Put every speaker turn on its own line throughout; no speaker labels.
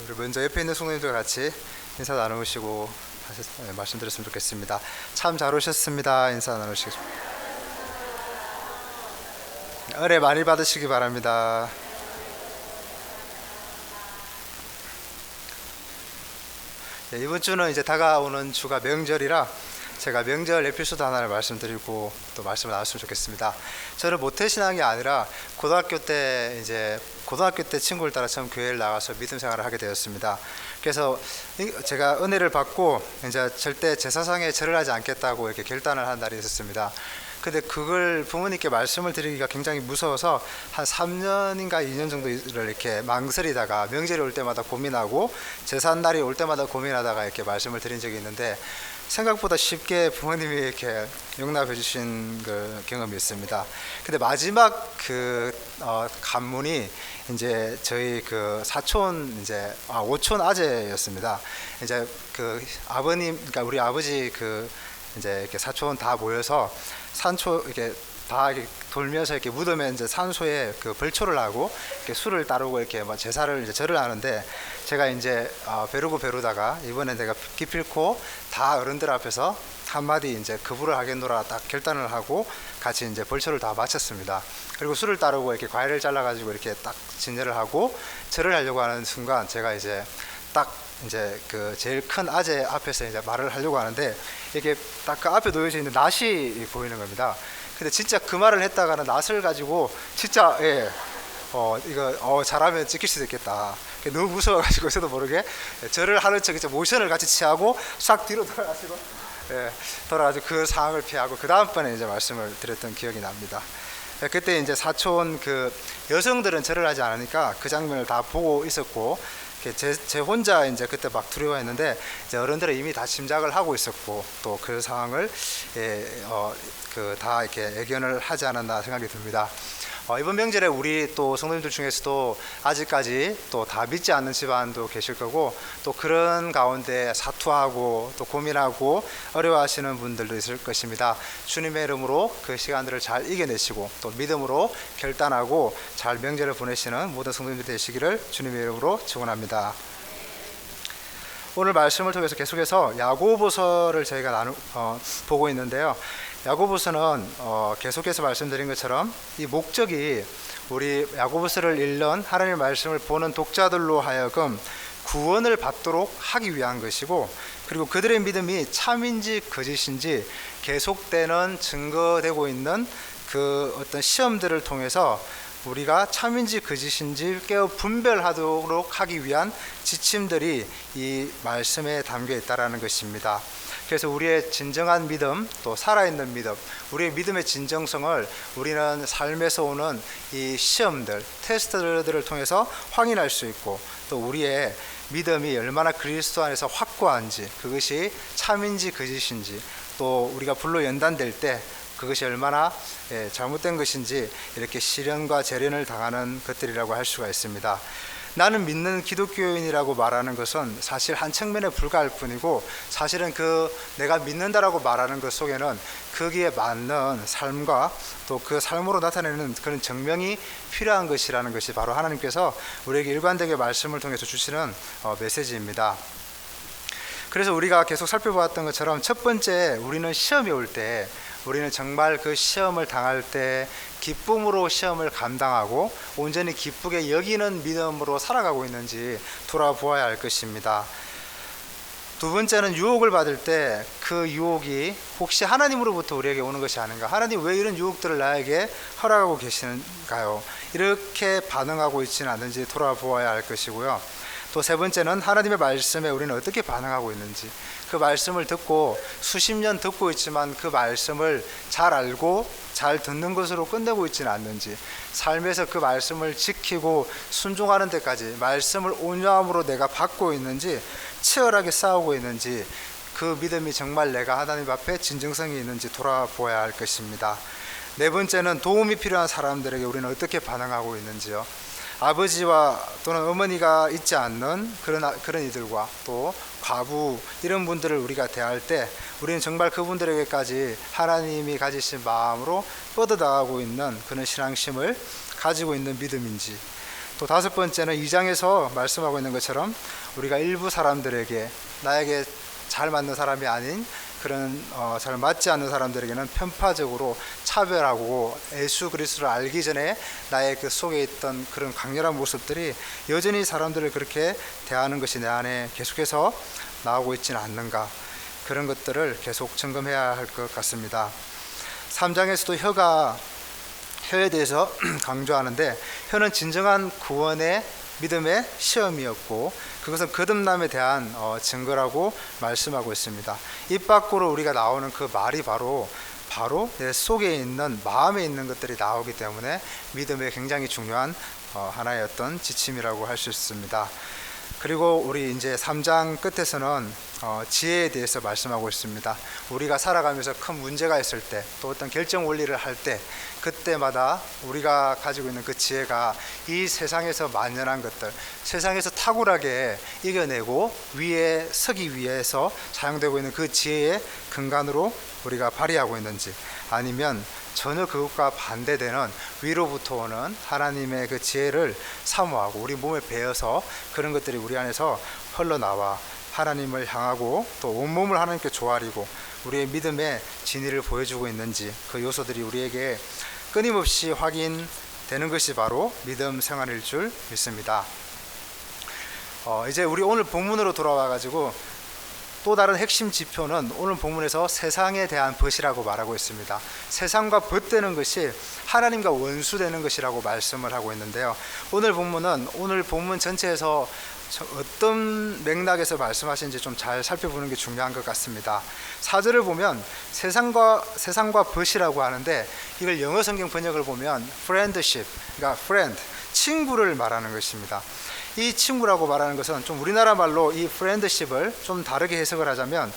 우리 먼저 옆에 있는 성도님들 같이 인사 나누시고 말씀드렸으면 좋겠습니다. 참 잘 오셨습니다. 인사 나누시겠습니다. 은혜 많이 받으시기 바랍니다. 이번 주는 이제 다가오는 주가 명절이라 제가 명절 에피소드 하나를 말씀드리고 또 말씀을 나눴으면 좋겠습니다. 저는 모태신앙이 아니라 고등학교 때 친구를 따라 처음 교회를 나가서 믿음 생활을 하게 되었습니다. 그래서 제가 은혜를 받고 이제 절대 제사상에 절을 하지 않겠다고 이렇게 결단을 한 날이 있었습니다. 근데 그걸 부모님께 말씀을 드리기가 굉장히 무서워서 한 3년인가 2년 정도를 이렇게 망설이다가 명절이 올 때마다 고민하고 제삿날이 올 때마다 고민하다가 이렇게 말씀을 드린 적이 있는데 생각보다 쉽게 부모님이 이렇게 용납해 주신 그 경험이 있습니다. 근데 마지막 간문이 이제 저희 그 오촌 아재였습니다. 이제 그 아버님, 그러니까 우리 아버지 이제 이렇게 사촌 다 모여서 산초 이렇게 다 이렇게 돌면서 이렇게 무덤에 이제 산소에 그 벌초를 하고 이렇게 술을 따르고 이렇게 제사를 이제 절을 하는데 제가 이제 배르다가 이번에 내가 기필코 다 어른들 앞에서 한마디 이제 거부를 하겠노라 딱 결단을 하고 같이 이제 벌초를 다 마쳤습니다. 그리고 술을 따르고 이렇게 과일을 잘라가지고 이렇게 딱 진열을 하고 절을 하려고 하는 순간 제가 이제 딱 이제 그 제일 큰 아재 앞에서 이제 말을 하려고 하는데 이게 딱 그 앞에 놓여져 있는 낫이 보이는 겁니다. 근데 진짜 그 말을 했다가는 낫을 가지고 진짜 이거 잘하면 찍힐 수도 있겠다. 너무 무서워가지고 저도 모르게 절을 하는 척 이제 모션을 같이 취하고 싹 뒤로 돌아가지고 그 상황을 피하고 그 다음번에 이제 말씀을 드렸던 기억이 납니다. 그때 이제 사촌 그 여성들은 절을 하지 않으니까 그 장면을 다 보고 있었고 제 혼자 이제 그때 막 두려워했는데 이제 어른들은 이미 다 짐작을 하고 있었고 또 그 상황을 다 이렇게 예견을 하지 않았나 생각이 듭니다. 이번 명절에 우리 또 성도님들 중에서도 아직까지 또 다 믿지 않는 집안도 계실 거고 또 그런 가운데 사투하고 또 고민하고 어려워하시는 분들도 있을 것입니다. 주님의 이름으로 그 시간들을 잘 이겨내시고 또 믿음으로 결단하고 잘 명절을 보내시는 모든 성도님들 되시기를 주님의 이름으로 축원합니다. 오늘 말씀을 통해서 계속해서 야고보서를 저희가 보고 있는데요. 야고보서는 계속해서 말씀드린 것처럼 이 목적이 우리 야고보서를 읽는 하나님의 말씀을 보는 독자들로 하여금 구원을 받도록 하기 위한 것이고 그리고 그들의 믿음이 참인지 거짓인지 계속되는 증거되고 있는 그 어떤 시험들을 통해서 우리가 참인지 거짓인지 깨어 분별하도록 하기 위한 지침들이 이 말씀에 담겨 있다는 것입니다. 그래서 우리의 진정한 믿음, 또 살아있는 믿음, 우리의 믿음의 진정성을 우리는 삶에서 오는 이 시험들, 테스트들을 통해서 확인할 수 있고 또 우리의 믿음이 얼마나 그리스도 안에서 확고한지 그것이 참인지 거짓인지 또 우리가 불로 연단될 때 그것이 얼마나 잘못된 것인지 이렇게 시련과 재련을 당하는 것들이라고 할 수가 있습니다. 나는 믿는 기독교인이라고 말하는 것은 사실 한 측면에 불과할 뿐이고 사실은 내가 믿는다라고 말하는 것 속에는 거기에 맞는 삶과 또 그 삶으로 나타내는 그런 증명이 필요한 것이라는 것이 바로 하나님께서 우리에게 일관되게 말씀을 통해서 주시는 메시지입니다. 그래서 우리가 계속 살펴보았던 것처럼 첫 번째 우리는 시험이 올 때 우리는 정말 그 시험을 당할 때 기쁨으로 시험을 감당하고 온전히 기쁘게 여기는 믿음으로 살아가고 있는지 돌아보아야 할 것입니다. 두 번째는 유혹을 받을 때 그 유혹이 혹시 하나님으로부터 우리에게 오는 것이 아닌가, 하나님 왜 이런 유혹들을 나에게 허락하고 계시는가요? 이렇게 반응하고 있지는 않는지 돌아보아야 할 것이고요. 또 세 번째는 하나님의 말씀에 우리는 어떻게 반응하고 있는지, 그 말씀을 듣고 수십 년 듣고 있지만 그 말씀을 잘 알고 잘 듣는 것으로 끝내고 있지는 않는지, 삶에서 그 말씀을 지키고 순종하는 데까지 말씀을 온유함으로 내가 받고 있는지, 치열하게 싸우고 있는지, 그 믿음이 정말 내가 하나님 앞에 진정성이 있는지 돌아보아야 할 것입니다. 네 번째는 도움이 필요한 사람들에게 우리는 어떻게 반응하고 있는지요. 아버지와 또는 어머니가 있지 않는 그런 이들과 또 과부 이런 분들을 우리가 대할 때 우리는 정말 그분들에게까지 하나님이 가지신 마음으로 뻗어나가고 있는 그런 신앙심을 가지고 있는 믿음인지, 또 다섯 번째는 2장에서 말씀하고 있는 것처럼 우리가 일부 사람들에게, 나에게 잘 맞는 사람이 아닌 그런 잘 맞지 않는 사람들에게는 편파적으로 차별하고 예수 그리스도를 알기 전에 나의 그 속에 있던 그런 강렬한 모습들이 여전히 사람들을 그렇게 대하는 것이 내 안에 계속해서 나오고 있지는 않는가, 그런 것들을 계속 점검해야 할 것 같습니다. 3장에서도 혀에 대해서 강조하는데, 혀는 진정한 구원의 믿음의 시험이었고 그것은 거듭남에 대한 증거라고 말씀하고 있습니다. 입 밖으로 우리가 나오는 그 말이 바로 내 속에 있는, 마음에 있는 것들이 나오기 때문에 믿음에 굉장히 중요한 하나의 어떤 지침이라고 할 수 있습니다. 그리고 우리 이제 3장 끝에서는 지혜에 대해서 말씀하고 있습니다. 우리가 살아가면서 큰 문제가 있을 때, 또 어떤 결정 원리를 할 때, 그때마다 우리가 가지고 있는 그 지혜가 이 세상에서 만연한 것들, 세상에서 탁월하게 이겨내고 위에 서기 위해서 사용되고 있는 그 지혜의 근간으로 우리가 발휘하고 있는지, 아니면 전혀 그것과 반대되는 위로부터 오는 하나님의 그 지혜를 사모하고 우리 몸에 배어서 그런 것들이 우리 안에서 흘러나와 하나님을 향하고 또 온몸을 하나님께 조아리고 우리의 믿음의 진리를 보여주고 있는지, 그 요소들이 우리에게 끊임없이 확인되는 것이 바로 믿음 생활일 줄 믿습니다. 이제 우리 오늘 본문으로 돌아와 가지고 또 다른 핵심 지표는 오늘 본문에서 세상에 대한 벗이라고 말하고 있습니다. 세상과 벗되는 것이 하나님과 원수되는 것이라고 말씀을 하고 있는데요. 오늘 본문 전체에서 어떤 맥락에서 말씀하시는지 좀 잘 살펴보는 게 중요한 것 같습니다. 4절을 보면 세상과 벗이라고 하는데, 이걸 영어 성경 번역을 보면 friendship, 그러니까 friend, 친구를 말하는 것입니다. 이 친구라고 말하는 것은 좀 우리나라 말로 이 friendship을 좀 다르게 해석을 하자면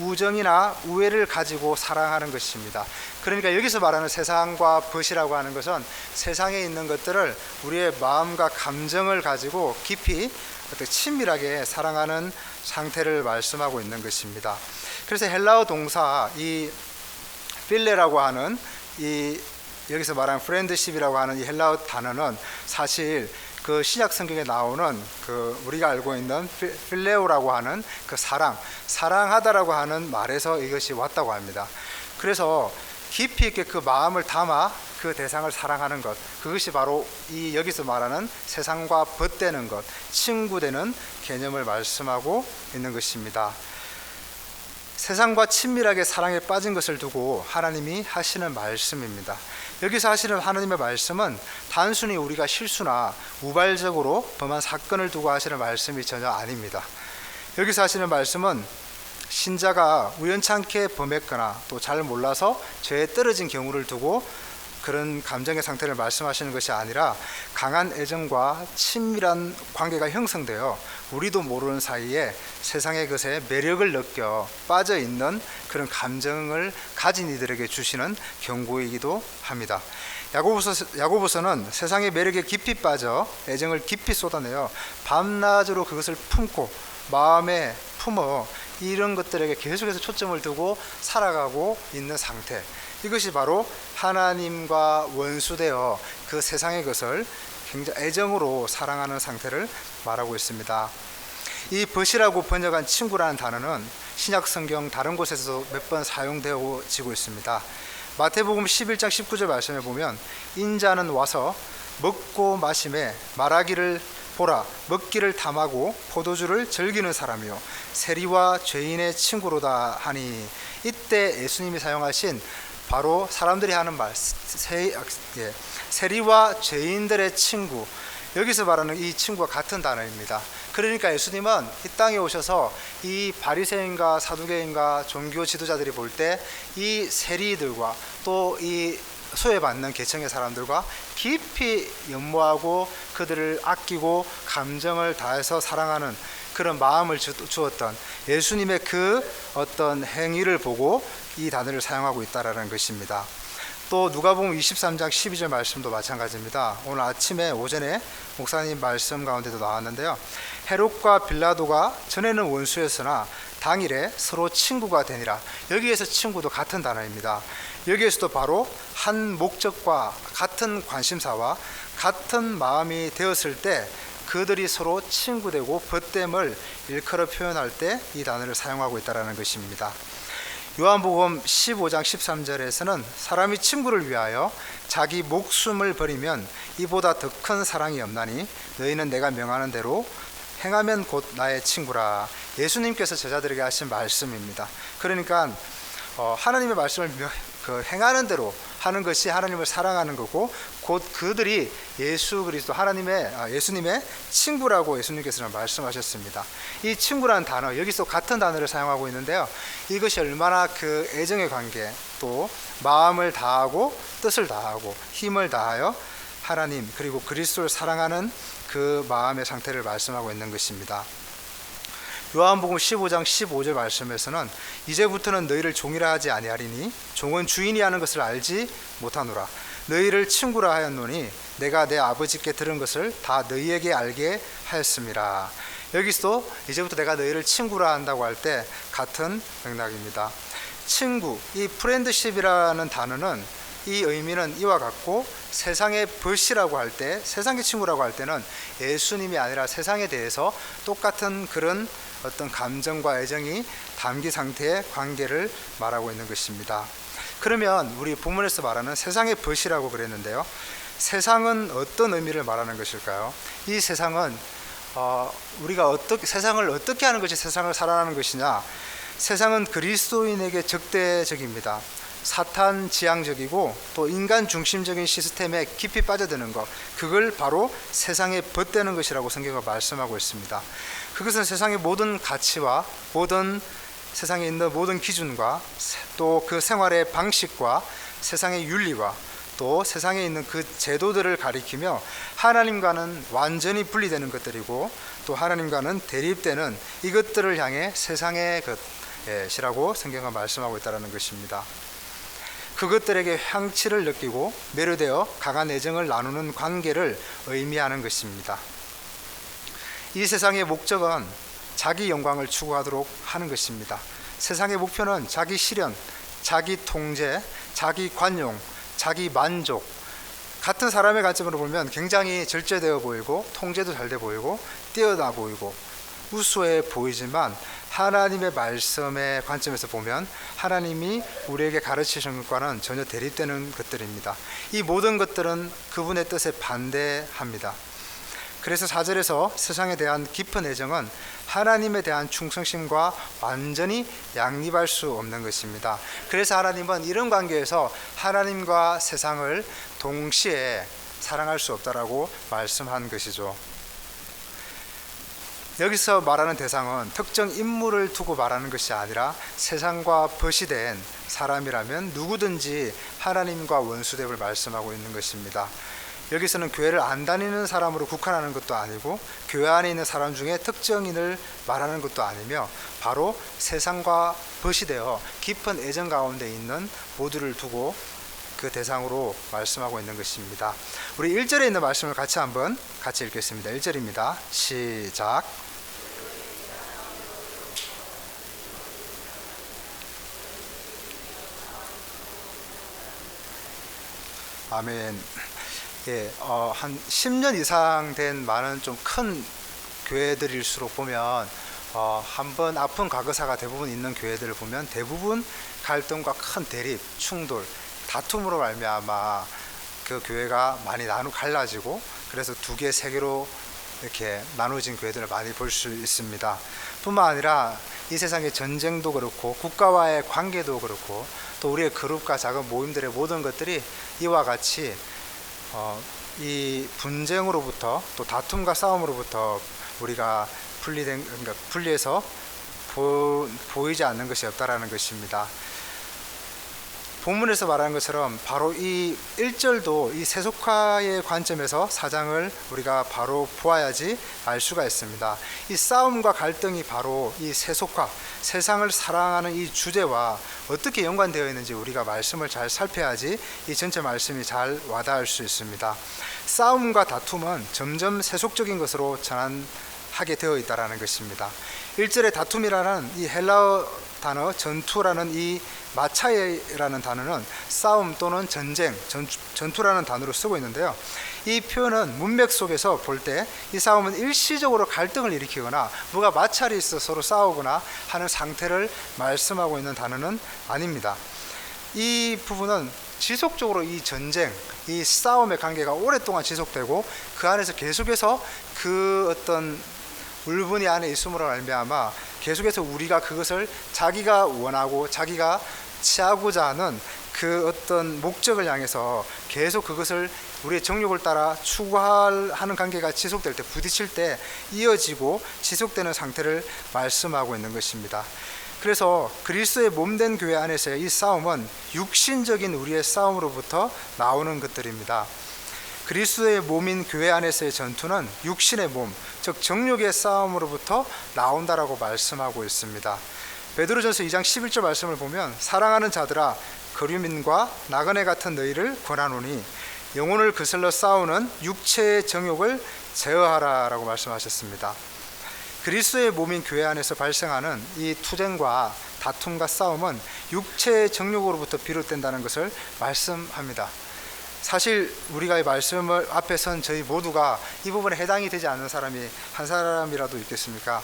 우정이나 우애를 가지고 사랑하는 것입니다. 그러니까 여기서 말하는 세상과 벗이라고 하는 것은 세상에 있는 것들을 우리의 마음과 감정을 가지고 깊이 친밀하게 사랑하는 상태를 말씀하고 있는 것입니다. 그래서 헬라어 동사 이 필레라고 하는 여기서 말하는 프렌드십이라고 하는 이 헬라어 단어는 사실 그 신약 성경에 나오는 그 우리가 알고 있는 필레오라고 하는 그 사랑하다라고 하는 말에서 이것이 왔다고 합니다. 그래서 깊이 있게 그 마음을 담아 그 대상을 사랑하는 것, 그것이 바로 이 여기서 말하는 세상과 벗되는 것, 친구되는 개념을 말씀하고 있는 것입니다. 세상과 친밀하게 사랑에 빠진 것을 두고 하나님이 하시는 말씀입니다. 여기서 하시는 하나님의 말씀은 단순히 우리가 실수나 우발적으로 범한 사건을 두고 하시는 말씀이 전혀 아닙니다. 여기서 하시는 말씀은 신자가 우연찮게 범했거나 또 잘 몰라서 죄에 떨어진 경우를 두고 그런 감정의 상태를 말씀하시는 것이 아니라 강한 애정과 친밀한 관계가 형성되어 우리도 모르는 사이에 세상의 것에 매력을 느껴 빠져 있는 그런 감정을 가진 이들에게 주시는 경고이기도 합니다. 야고보서는 세상의 매력에 깊이 빠져 애정을 깊이 쏟아내어 밤낮으로 그것을 품고 마음에 품어 이런 것들에게 계속해서 초점을 두고 살아가고 있는 상태, 이것이 바로 하나님과 원수되어 그 세상의 것을 굉장히 애정으로 사랑하는 상태를 말하고 있습니다. 이 벗이라고 번역한 친구라는 단어는 신약 성경 다른 곳에서도 몇 번 사용되어지고 있습니다. 마태복음 11장 19절 말씀에 보면 인자는 와서 먹고 마심에 말하기를 보라, 먹기를 탐하고 포도주를 즐기는 사람이요 세리와 죄인의 친구로다 하니, 이때 예수님이 사용하신 바로 사람들이 하는 말, 세리와 죄인들의 친구, 여기서 말하는 이 친구와 같은 단어입니다. 그러니까 예수님은 이 땅에 오셔서 이 바리새인과 사두개인과 종교 지도자들이 볼 때 이 세리들과 또 이 소외받는 계층의 사람들과 깊이 연모하고 그들을 아끼고 감정을 다해서 사랑하는 그런 마음을 주었던 예수님의 그 어떤 행위를 보고 이 단어를 사용하고 있다는 것입니다. 또 누가복음 23장 12절 말씀도 마찬가지입니다. 오늘 아침에 오전에 목사님 말씀 가운데도 나왔는데요. 헤롯과 빌라도가 전에는 원수였으나 당일에 서로 친구가 되니라. 여기에서 친구도 같은 단어입니다. 여기에서도 바로 한 목적과 같은 관심사와 같은 마음이 되었을 때 그들이 서로 친구되고 벗됨을 일컬어 표현할 때 이 단어를 사용하고 있다는 것입니다. 요한복음 15장 13절에서는 사람이 친구를 위하여 자기 목숨을 버리면 이보다 더 큰 사랑이 없나니 너희는 내가 명하는 대로 행하면 곧 나의 친구라. 예수님께서 제자들에게 하신 말씀입니다. 그러니까 하나님의 말씀을 행하는 대로 하는 것이 하나님을 사랑하는 거고, 곧 그들이 예수 그리스도 예수님의 친구라고 예수님께서는 말씀하셨습니다. 이 친구라는 단어, 여기서 같은 단어를 사용하고 있는데요, 이것이 얼마나 그 애정의 관계, 또 마음을 다하고 뜻을 다하고 힘을 다하여 하나님 그리고 그리스도를 사랑하는 그 마음의 상태를 말씀하고 있는 것입니다. 요한복음 15장 15절 말씀에서는 이제부터는 너희를 종이라 하지 아니하리니 종은 주인이 하는 것을 알지 못하노라. 너희를 친구라 하였노니 내가 내 아버지께 들은 것을 다 너희에게 알게 하였음이라. 여기서 이제부터 내가 너희를 친구라 한다고 할 때 같은 맥락입니다. 친구, 이 프렌드십이라는 단어는 이 의미는 이와 같고, 세상의 벗이라고 할 때, 세상의 친구라고 할 때는 예수님이 아니라 세상에 대해서 똑같은 그런 어떤 감정과 애정이 담긴 상태의 관계를 말하고 있는 것입니다. 그러면 우리 본문에서 말하는 세상의 벗이라고 그랬는데요, 세상은 어떤 의미를 말하는 것일까요? 이 세상은 우리가 세상을 어떻게 하는 것이 세상을 살아가는 것이냐? 세상은 그리스도인에게 적대적입니다. 사탄 지향적이고 또 인간 중심적인 시스템에 깊이 빠져드는 것, 그걸 바로 세상에 벗대는 것이라고 성경은 말씀하고 있습니다. 그것은 세상의 모든 가치와 세상에 있는 모든 기준과 또 그 생활의 방식과 세상의 윤리와 또 세상에 있는 그 제도들을 가리키며 하나님과는 완전히 분리되는 것들이고, 또 하나님과는 대립되는 이것들을 향해 세상의 것이라고 성경은 말씀하고 있다는 것입니다. 그것들에게 향취를 느끼고 매료되어 강한 애정을 나누는 관계를 의미하는 것입니다. 이 세상의 목적은 자기 영광을 추구하도록 하는 것입니다. 세상의 목표는 자기 실현, 자기 통제, 자기 관용, 자기 만족. 같은 사람의 관점으로 보면 굉장히 절제되어 보이고 통제도 잘 돼 보이고 뛰어나 보이고 우수해 보이지만, 하나님의 말씀의 관점에서 보면 하나님이 우리에게 가르치신 것과는 전혀 대립되는 것들입니다. 이 모든 것들은 그분의 뜻에 반대합니다. 그래서 4절에서 세상에 대한 깊은 애정은 하나님에 대한 충성심과 완전히 양립할 수 없는 것입니다. 그래서 하나님은 이런 관계에서 하나님과 세상을 동시에 사랑할 수 없다라고 말씀한 것이죠. 여기서 말하는 대상은 특정 인물을 두고 말하는 것이 아니라 세상과 벗이 된 사람이라면 누구든지 하나님과 원수됨을 말씀하고 있는 것입니다. 여기서는 교회를 안 다니는 사람으로 국한하는 것도 아니고, 교회 안에 있는 사람 중에 특정인을 말하는 것도 아니며, 바로 세상과 벗이 되어 깊은 애정 가운데 있는 모두를 두고 그 대상으로 말씀하고 있는 것입니다. 우리 1절에 있는 말씀을 같이 읽겠습니다. 1절입니다. 시작. 아멘. 한 10년 이상 된 많은 좀 큰 교회들일수록 보면 한번 아픈 과거사가 대부분 있는 교회들을 보면 대부분 갈등과 큰 대립, 충돌, 다툼으로 말미암아 그 교회가 많이 갈라지고, 그래서 2개, 3개로 이렇게 나눠진 교회들을 많이 볼 수 있습니다. 뿐만 아니라 이 세상의 전쟁도 그렇고 국가와의 관계도 그렇고 또 우리의 그룹과 작은 모임들의 모든 것들이 이와 같이 이 분쟁으로부터 또 다툼과 싸움으로부터 우리가 분리해서 보이지 않는 것이 없다라는 것입니다. 본문에서 말하는 것처럼 바로 이 1절도 이 세속화의 관점에서 4장을 우리가 바로 보아야지 알 수가 있습니다. 이 싸움과 갈등이 바로 이 세속화, 세상을 사랑하는 이 주제와 어떻게 연관되어 있는지 우리가 말씀을 잘 살펴야지 이 전체 말씀이 잘 와닿을 수 있습니다. 싸움과 다툼은 점점 세속적인 것으로 전환하게 되어 있다는 것입니다. 1절의 다툼이라는 이 헬라어 단어 전투라는 이 마차이라는 단어는 싸움 또는 전쟁, 전투라는 단어로 쓰고 있는데요. 이 표현은 문맥 속에서 볼 때 이 싸움은 일시적으로 갈등을 일으키거나 뭐가 마찰이 있어 서로 싸우거나 하는 상태를 말씀하고 있는 단어는 아닙니다. 이 부분은 지속적으로 이 전쟁, 이 싸움의 관계가 오랫동안 지속되고 그 안에서 계속해서 그 어떤 울분이 안에 있음으로 말미암아 계속해서 우리가 그것을 자기가 원하고 자기가 취하고자 하는 그 어떤 목적을 향해서 계속 그것을 우리의 정욕을 따라 추구하는 관계가 지속될 때, 부딪힐 때 이어지고 지속되는 상태를 말씀하고 있는 것입니다. 그래서 그리스도의 몸된 교회 안에서의 이 싸움은 육신적인 우리의 싸움으로부터 나오는 것들입니다. 그리스도의 몸인 교회 안에서의 전투는 육신의 몸, 즉 정욕의 싸움으로부터 나온다라고 말씀하고 있습니다. 베드로전서 2장 11절 말씀을 보면 사랑하는 자들아 거류민과 나그네 같은 너희를 권하노니 영혼을 거슬러 싸우는 육체의 정욕을 제어하라라고 말씀하셨습니다. 그리스도의 몸인 교회 안에서 발생하는 이 투쟁과 다툼과 싸움은 육체의 정욕으로부터 비롯된다는 것을 말씀합니다. 사실 우리가 이 말씀을 앞에 선 저희 모두가 이 부분에 해당이 되지 않는 사람이 한 사람이라도 있겠습니까?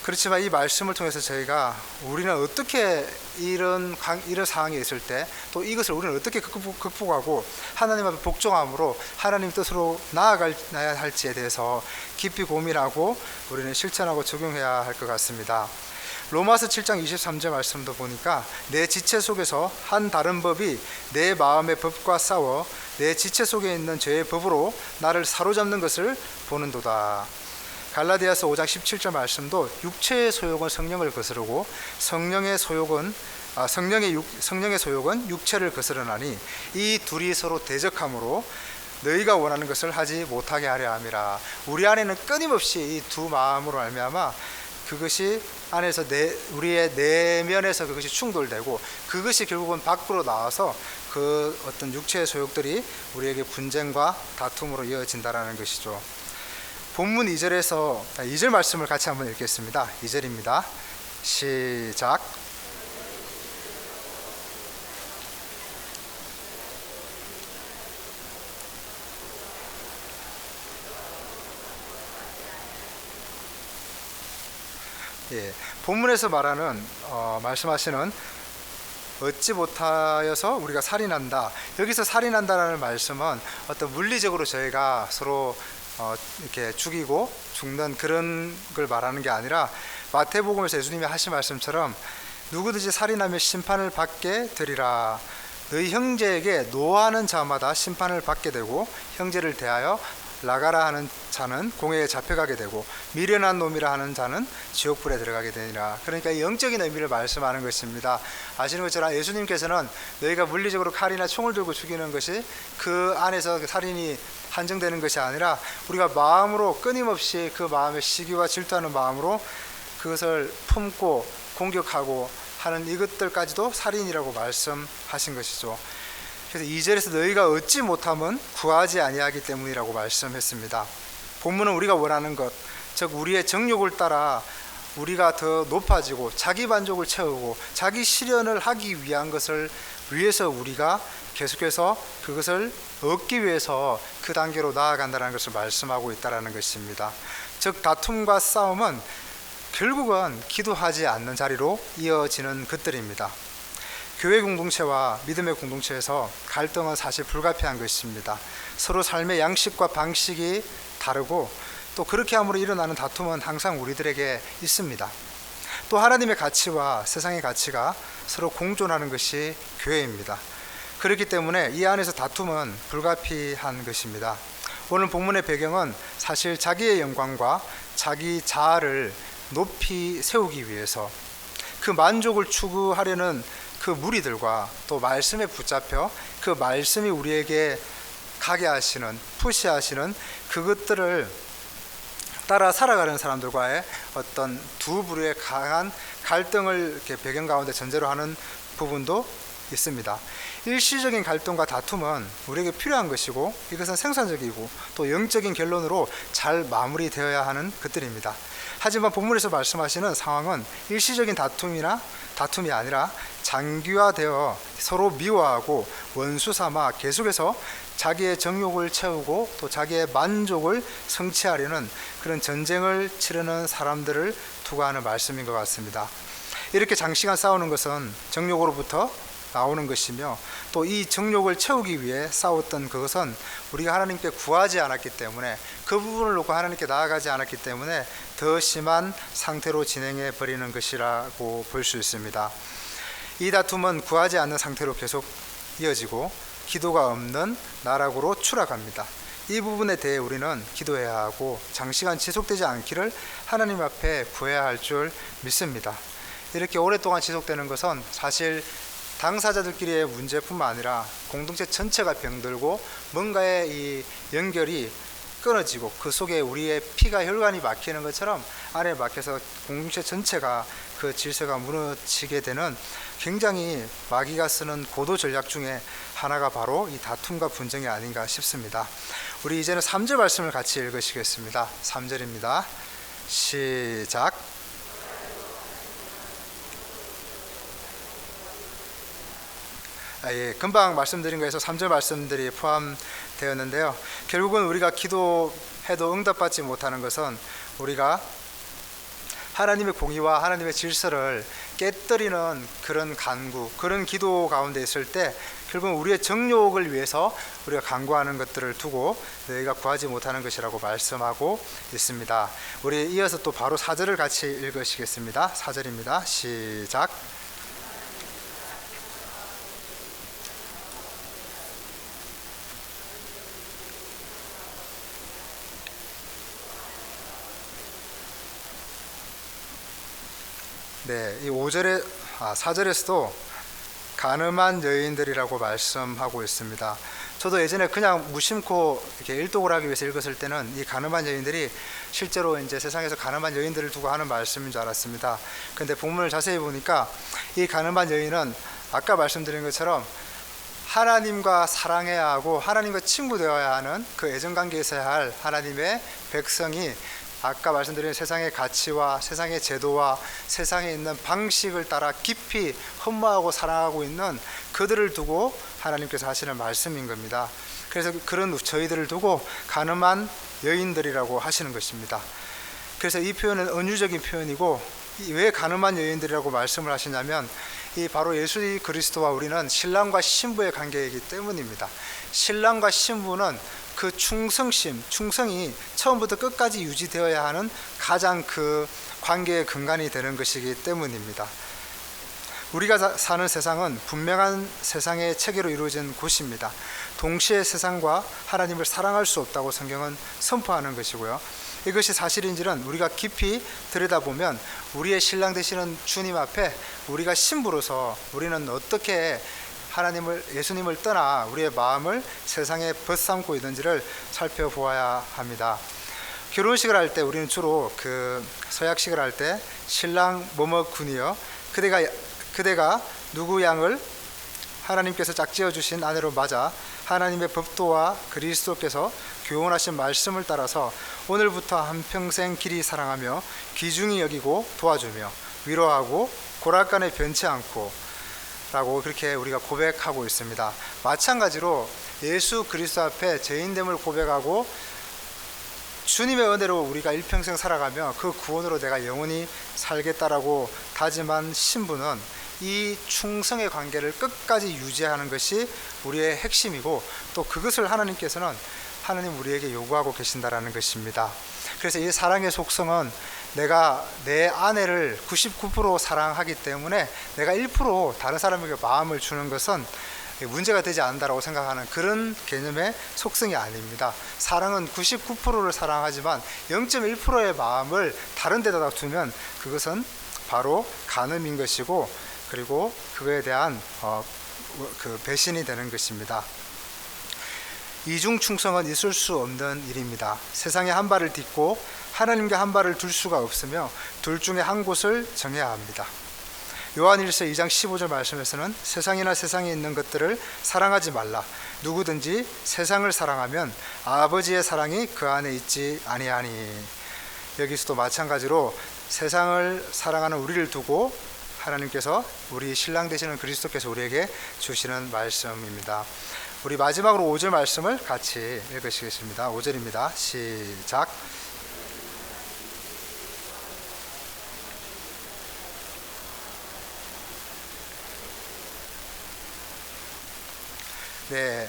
그렇지만 이 말씀을 통해서 저희가 우리는 어떻게 이런 상황에 있을 때 또 이것을 우리는 어떻게 극복하고 하나님 앞에 복종함으로 하나님 뜻으로 나아가야 할지에 대해서 깊이 고민하고 우리는 실천하고 적용해야 할 것 같습니다. 로마서 7장 23절 말씀도 보니까 내 지체 속에서 한 다른 법이 내 마음의 법과 싸워 내 지체 속에 있는 죄의 법으로 나를 사로잡는 것을 보는도다. 갈라디아서 5장 17절 말씀도 육체의 소욕은 성령을 거스르고 성령의 소욕은 육체를 거스르나니 이 둘이 서로 대적함으로 너희가 원하는 것을 하지 못하게 하려 함이라. 우리 안에는 끊임없이 이 두 마음으로 말미암아 그것이 안에서 우리의 내면에서 그것이 충돌되고 그것이 결국은 밖으로 나와서 그 어떤 육체의 소욕들이 우리에게 분쟁과 다툼으로 이어진다라는 것이죠. 본문 2절에서 2절 말씀을 같이 한번 읽겠습니다. 2절입니다. 시작. 본문에서 말씀하시는 얻지 못하여서 우리가 살인한다. 여기서 살인한다라는 말씀은 어떤 물리적으로 저희가 서로 이렇게 죽이고 죽는 그런 걸 말하는 게 아니라 마태복음에서 예수님이 하신 말씀처럼 누구든지 살인하며 심판을 받게 되리라. 너희 형제에게 노하는 자마다 심판을 받게 되고 형제를 대하여 라가라 하는 자는 공회에 잡혀가게 되고 미련한 놈이라 하는 자는 지옥불에 들어가게 되니라. 그러니까 이 영적인 의미를 말씀하는 것입니다. 아시는 것처럼 예수님께서는 너희가 물리적으로 칼이나 총을 들고 죽이는 것이 그 안에서 살인이 한정되는 것이 아니라 우리가 마음으로 끊임없이 그 마음의 시기와 질투하는 마음으로 그것을 품고 공격하고 하는 이것들까지도 살인이라고 말씀하신 것이죠. 그래서 2절에서 너희가 얻지 못함은 구하지 아니하기 때문이라고 말씀했습니다. 본문은 우리가 원하는 것, 즉 우리의 정욕을 따라 우리가 더 높아지고 자기 만족을 채우고 자기 실현을 하기 위한 것을 위해서 우리가 계속해서 그것을 얻기 위해서 그 단계로 나아간다는 것을 말씀하고 있다는 것입니다. 즉 다툼과 싸움은 결국은 기도하지 않는 자리로 이어지는 것들입니다. 교회 공동체와 믿음의 공동체에서 갈등은 사실 불가피한 것입니다. 서로 삶의 양식과 방식이 다르고 또 그렇게 함으로 일어나는 다툼은 항상 우리들에게 있습니다. 또 하나님의 가치와 세상의 가치가 서로 공존하는 것이 교회입니다. 그렇기 때문에 이 안에서 다툼은 불가피한 것입니다. 오늘 본문의 배경은 사실 자기의 영광과 자기 자아를 높이 세우기 위해서 그 만족을 추구하려는 그 무리들과 또 말씀에 붙잡혀 그 말씀이 우리에게 가게 하시는, 푸시하시는 그것들을 따라 살아가는 사람들과의 어떤 두 부류의 강한 갈등을 이렇게 배경 가운데 전제로 하는 부분도 있습니다. 일시적인 갈등과 다툼은 우리에게 필요한 것이고 이것은 생산적이고 또 영적인 결론으로 잘 마무리되어야 하는 것들입니다. 하지만 본문에서 말씀하시는 상황은 일시적인 다툼이 아니라 장기화되어 서로 미워하고 원수 삼아 계속해서 자기의 정욕을 채우고 또 자기의 만족을 성취하려는 그런 전쟁을 치르는 사람들을 두고 하는 말씀인 것 같습니다. 이렇게 장시간 싸우는 것은 정욕으로부터 나오는 것이며 또 이 정욕을 채우기 위해 싸웠던 그것은 우리가 하나님께 구하지 않았기 때문에 그 부분을 놓고 하나님께 나아가지 않았기 때문에 더 심한 상태로 진행해 버리는 것이라고 볼 수 있습니다. 이 다툼은 구하지 않는 상태로 계속 이어지고 기도가 없는 나락으로 추락합니다. 이 부분에 대해 우리는 기도해야 하고 장시간 지속되지 않기를 하나님 앞에 구해야 할 줄 믿습니다. 이렇게 오랫동안 지속되는 것은 사실 당사자들끼리의 문제뿐만 아니라 공동체 전체가 병들고 뭔가의 이 연결이 끊어지고 그 속에 우리의 피가 혈관이 막히는 것처럼 안에 막혀서 공동체 전체가 그 질서가 무너지게 되는 굉장히 마귀가 쓰는 고도 전략 중에 하나가 바로 이 다툼과 분쟁이 아닌가 싶습니다. 우리 이제는 3절 말씀을 같이 읽으시겠습니다. 3절입니다. 시작. 금방 말씀드린 거에서 3절 말씀들이 포함되었는데요. 결국은 우리가 기도해도 응답받지 못하는 것은 우리가 하나님의 공의와 하나님의 질서를 깨뜨리는 그런 간구, 그런 기도 가운데 있을 때 결국은 우리의 정욕을 위해서 우리가 간구하는 것들을 두고 너희가 구하지 못하는 것이라고 말씀하고 있습니다. 우리 이어서 또 바로 4절을 같이 읽으시겠습니다. 4절입니다. 시작. 네, 이 4절에서도 간음한 여인들이라고 말씀하고 있습니다. 저도 예전에 그냥 무심코 이렇게 일독을 하기 위해서 읽었을 때는 이 간음한 여인들이 실제로 이제 세상에서 간음한 여인들을 두고 하는 말씀인 줄 알았습니다. 근데 본문을 자세히 보니까 이 간음한 여인은 아까 말씀드린 것처럼 하나님과 사랑해야 하고 하나님과 친구 되어야 하는 그 애정관계에 있어야 할 하나님의 백성이 아까 말씀드린 세상의 가치와 세상의 제도와 세상에 있는 방식을 따라 깊이 흠모하고 사랑하고 있는 그들을 두고 하나님께서 하시는 말씀인 겁니다. 그래서 그런 저희들을 두고 간음한 여인들이라고 하시는 것입니다. 그래서 이 표현은 은유적인 표현이고 왜 간음한 여인들이라고 말씀을 하시냐면 이 바로 예수 그리스도와 우리는 신랑과 신부의 관계이기 때문입니다. 신랑과 신부는 그 충성이 처음부터 끝까지 유지되어야 하는 가장 그 관계의 근간이 되는 것이기 때문입니다. 우리가 사는 세상은 분명한 세상의 체계로 이루어진 곳입니다. 동시에 세상과 하나님을 사랑할 수 없다고 성경은 선포하는 것이고요. 이것이 사실인지는 우리가 깊이 들여다보면 우리의 신랑 되시는 주님 앞에 우리가 신부로서 우리는 어떻게 예수님을 떠나 우리의 마음을 세상에 벗삼고 있는지를 살펴보아야 합니다. 결혼식을 할 때 우리는 주로 그 서약식을 할 때 신랑 뭐뭐군이여 그대가 누구 양을 하나님께서 짝지어 주신 아내로 맞아 하나님의 법도와 그리스도께서 교훈하신 말씀을 따라서 오늘부터 한평생 길이 사랑하며 귀중히 여기고 도와주며 위로하고 고락간에 변치 않고 라고 그렇게 우리가 고백하고 있습니다. 마찬가지로 예수 그리스도 앞에 죄인됨을 고백하고 주님의 은혜로 우리가 일평생 살아가며 그 구원으로 내가 영원히 살겠다라고 다짐한 신부는 이 충성의 관계를 끝까지 유지하는 것이 우리의 핵심이고 또 그것을 하나님 우리에게 요구하고 계신다라는 것입니다. 그래서 이 사랑의 속성은 내가 내 아내를 99% 사랑하기 때문에 내가 1% 다른 사람에게 마음을 주는 것은 문제가 되지 않는다고 생각하는 그런 개념의 속성이 아닙니다. 사랑은 99%를 사랑하지만 0.1%의 마음을 다른 데다가 두면 그것은 바로 간음인 것이고 그리고 그거에 대한 그 배신이 되는 것입니다. 이중 충성은 있을 수 없는 일입니다. 세상에 한 발을 딛고 하나님께 한 발을 둘 수가 없으며 둘 중에 한 곳을 정해야 합니다. 요한일서 2장 15절 말씀에서는 세상이나 세상에 있는 것들을 사랑하지 말라. 누구든지 세상을 사랑하면 아버지의 사랑이 그 안에 있지 아니하니. 여기서도 마찬가지로 세상을 사랑하는 우리를 두고 하나님께서 우리 신랑 되시는 그리스도께서 우리에게 주시는 말씀입니다. 우리 마지막으로 5절 말씀을 같이 읽으시겠습니다. 5절입니다. 시작. 네,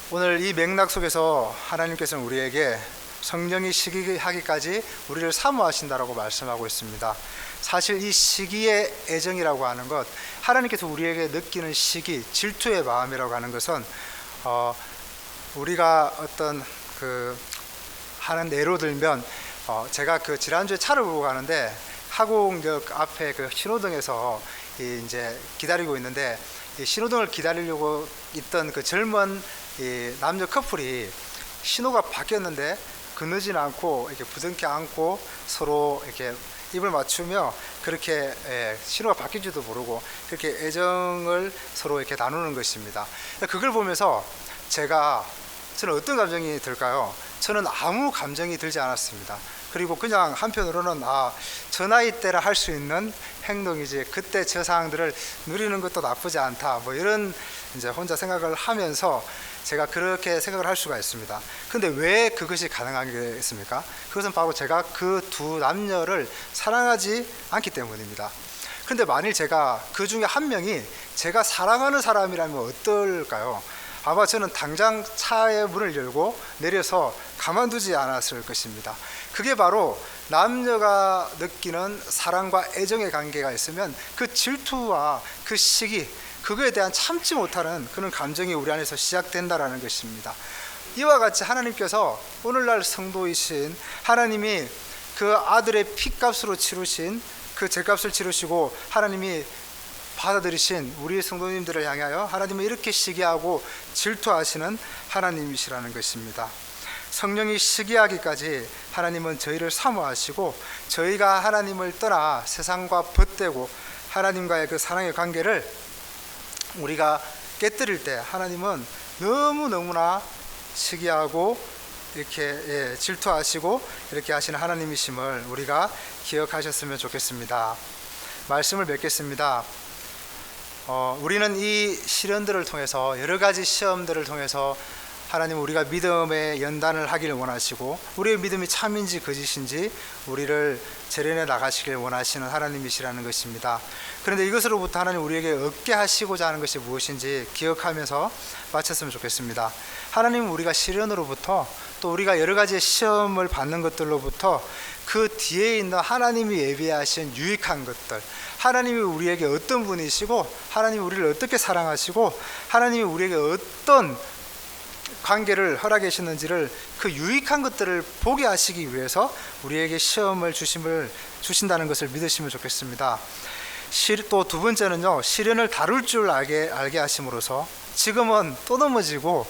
오늘 이 맥락 속에서 하나님께서는 우리에게 성령이 시기하기까지 우리를 사모하신다라고 말씀하고 있습니다. 사실 이 시기의 애정이라고 하는 것, 하나님께서 우리에게 느끼는 시기, 질투의 마음이라고 하는 것은 우리가 어떤 하는 예로 들면 제가 지난주에 차를 보고 가는데 하곡역 앞에 신호등에서 이제 기다리고 있는데, 이 신호등을 기다리려고 있던 젊은 남녀 커플이 신호가 바뀌었는데 그러진 않고 이렇게 부둥켜 안고 서로 이렇게 입을 맞추며 그렇게 신호가 바뀐지도 모르고 그렇게 애정을 서로 이렇게 나누는 것입니다. 그걸 보면서 저는 어떤 감정이 들까요? 저는 아무 감정이 들지 않았습니다. 그리고 그냥 한편으로는 저 나이 때라 할 수 있는 행동이지, 그때 저 상황들을 누리는 것도 나쁘지 않다, 이런 이제 혼자 생각을 하면서 제가 그렇게 생각을 할 수가 있습니다. 근데 왜 그것이 가능하겠습니까? 그것은 바로 제가 그 두 남녀를 사랑하지 않기 때문입니다. 근데 만일 제가 그 중에 한 명이 제가 사랑하는 사람이라면 어떨까요? 아마 저는 당장 차의 문을 열고 내려서 가만두지 않았을 것입니다. 그게 바로 남녀가 느끼는 사랑과 애정의 관계가 있으면 그 질투와 그 시기, 그거에 대한 참지 못하는 그런 감정이 우리 안에서 시작된다라는 것입니다. 이와 같이 하나님께서 오늘날 성도이신 하나님이 그 아들의 피값으로 치르신 그 죄값을 치르시고 하나님이 받아들이신 우리 성도님들을 향하여 하나님은 이렇게 시기하고 질투하시는 하나님이시라는 것입니다. 성령이 시기하기까지 하나님은 저희를 사모하시고, 저희가 하나님을 떠나 세상과 벗대고 하나님과의 그 사랑의 관계를 우리가 깨뜨릴 때 하나님은 너무너무나 시기하고 이렇게 질투하시고 이렇게 하시는 하나님이심을 우리가 기억하셨으면 좋겠습니다. 말씀을 맺겠습니다. 우리는 이 시련들을 통해서, 여러 가지 시험들을 통해서 하나님 우리가 믿음의 연단을 하기를 원하시고, 우리의 믿음이 참인지 거짓인지 우리를 재련해 나가시길 원하시는 하나님이시라는 것입니다. 그런데 이것으로부터 하나님 우리에게 얻게 하시고자 하는 것이 무엇인지 기억하면서 마쳤으면 좋겠습니다. 하나님은 우리가 시련으로부터, 또 우리가 여러 가지 시험을 받는 것들로부터 그 뒤에 있는 하나님이 예비하신 유익한 것들, 하나님이 우리에게 어떤 분이시고 하나님이 우리를 어떻게 사랑하시고 하나님이 우리에게 어떤 관계를 허락해 주시는지를, 그 유익한 것들을 보게 하시기 위해서 우리에게 시험을 주신다는 것을 믿으시면 좋겠습니다. 또 두 번째는요, 시련을 다룰 줄 알게 하심으로써 지금은 또 넘어지고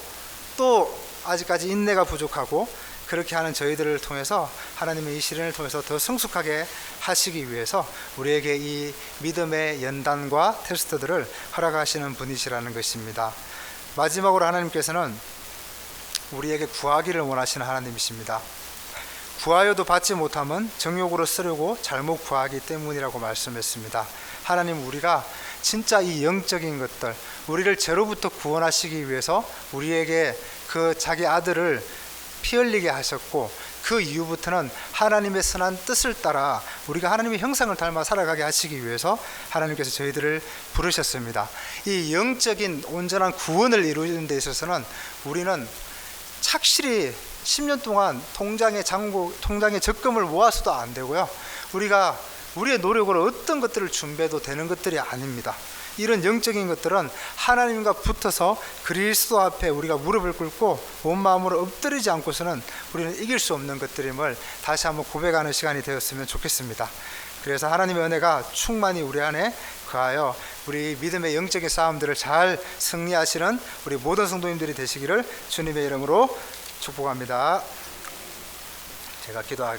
또 아직까지 인내가 부족하고 그렇게 하는 저희들을 통해서 하나님의 이 시련을 통해서 더 성숙하게 하시기 위해서 우리에게 이 믿음의 연단과 테스트들을 허락하시는 분이시라는 것입니다. 마지막으로 하나님께서는 우리에게 구하기를 원하시는 하나님이십니다. 구하여도 받지 못함은 정욕으로 쓰려고 잘못 구하기 때문이라고 말씀했습니다. 하나님, 우리가 진짜 이 영적인 것들, 우리를 죄로부터 구원하시기 위해서 우리에게 그 자기 아들을 피 흘리게 하셨고, 그 이후부터는 하나님의 선한 뜻을 따라 우리가 하나님의 형상을 닮아 살아가게 하시기 위해서 하나님께서 저희들을 부르셨습니다. 이 영적인 온전한 구원을 이루는 데 있어서는 우리는 착실히 10년 동안 통장에 적금을 모아서도 안 되고요, 우리가 우리의 노력으로 어떤 것들을 준비해도 되는 것들이 아닙니다. 이런 영적인 것들은 하나님과 붙어서 그리스도 앞에 우리가 무릎을 꿇고 온 마음으로 엎드리지 않고서는 우리는 이길 수 없는 것들임을 다시 한번 고백하는 시간이 되었으면 좋겠습니다. 그래서 하나님의 은혜가 충만히 우리 안에 거하여 우리 믿음의 영적인 싸움들을 잘 승리하시는 우리 모든 성도님들이 되시기를 주님의 이름으로 축복합니다. 제가 기도하겠습니다.